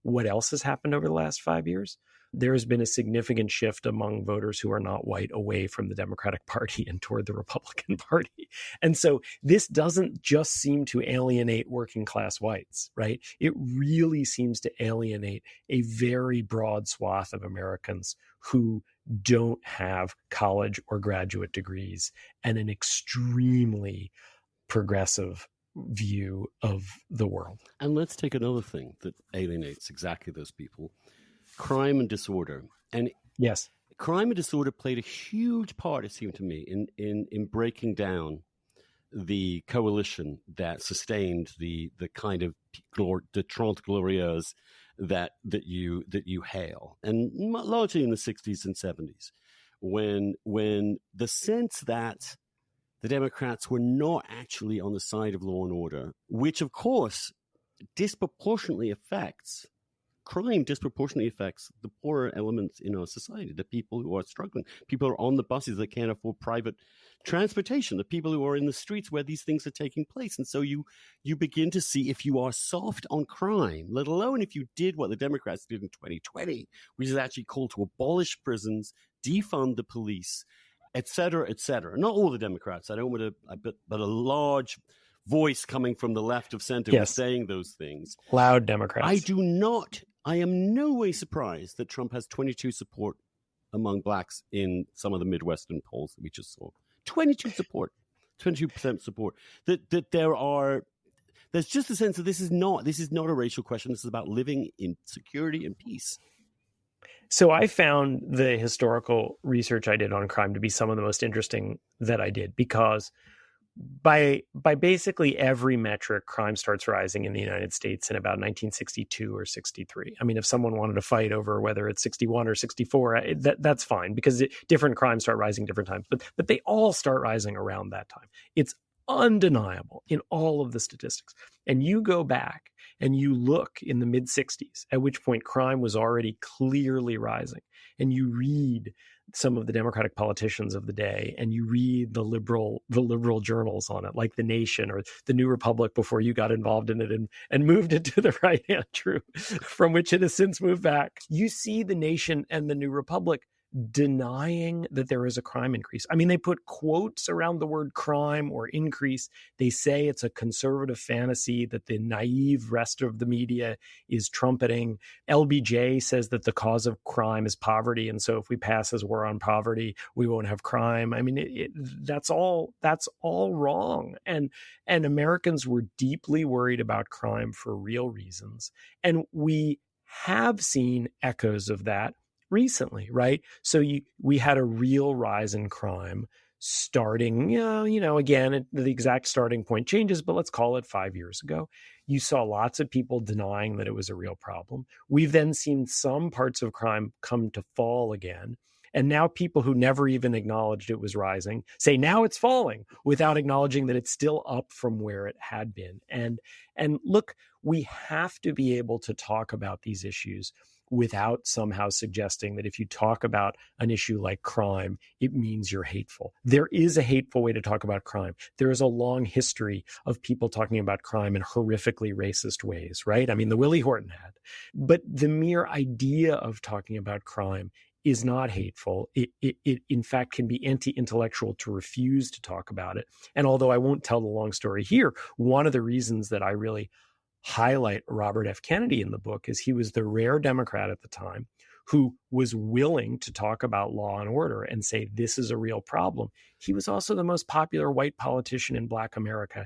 what else has happened over the last 5 years? There has been a significant shift among voters who are not white away from the Democratic Party and toward the Republican Party. And so this doesn't just seem to alienate working class whites, right? It really seems to alienate a very broad swath of Americans who don't have college or graduate degrees and an extremely progressive view of the world. And let's take another thing that alienates exactly those people. Crime and disorder. And yes, crime and disorder played a huge part, it seemed to me, in breaking down the coalition that sustained the kind of the Trente Glorieuses that you hail, and largely in the 60s and 70s, when the sense that the Democrats were not actually on the side of law and order, which of course disproportionately affects crime, disproportionately affects the poorer elements in our society, the people who are struggling, people who are on the buses that can't afford private transportation, the people who are in the streets where these things are taking place. And so you begin to see, if you are soft on crime, let alone if you did what the Democrats did in 2020, which is actually called to abolish prisons, defund the police, et cetera, et cetera. Not all the Democrats, I don't want to, but a large voice coming from the left of center was saying those things. Loud Democrats. I am no way surprised that Trump has 22 support among blacks in some of the Midwestern polls that we just saw. 22% support. There's just a sense that this is not a racial question. This is about living in security and peace. So I found the historical research I did on crime to be some of the most interesting that I did, because by basically every metric, crime starts rising in the United States in about 1962 or 63. I mean, if someone wanted to fight over whether it's 61 or 64, that's fine, because different crimes start rising different times. But they all start rising around that time. It's undeniable in all of the statistics. And you go back and you look in the mid-60s, at which point crime was already clearly rising, and you read some of the Democratic politicians of the day, and you read the liberal journals on it, like The Nation or The New Republic, before you got involved in it and moved it to the right hand, Drew, from which it has since moved back. You see The Nation and The New Republic denying that there is a crime increase. I mean, they put quotes around the word crime or increase. They say it's a conservative fantasy that the naive rest of the media is trumpeting. LBJ says that the cause of crime is poverty, and so if we pass as war on poverty, we won't have crime. I mean, that's all wrong. And Americans were deeply worried about crime for real reasons. And we have seen echoes of that recently, right? So we had a real rise in crime starting, again, the exact starting point changes, but let's call it 5 years ago. You saw lots of people denying that it was a real problem. We've then seen some parts of crime come to fall again. And now people who never even acknowledged it was rising say now it's falling, without acknowledging that it's still up from where it had been. And look, we have to be able to talk about these issues without somehow suggesting that if you talk about an issue like crime, it means you're hateful. There is a hateful way to talk about crime. There is a long history of people talking about crime in horrifically racist ways, right? I mean, the Willie Horton had. But the mere idea of talking about crime is not hateful. It in fact can be anti-intellectual to refuse to talk about it. And although I won't tell the long story here, one of the reasons that I really highlight Robert F. Kennedy in the book is he was the rare Democrat at the time who was willing to talk about law and order and say this is a real problem. He was also the most popular white politician in Black America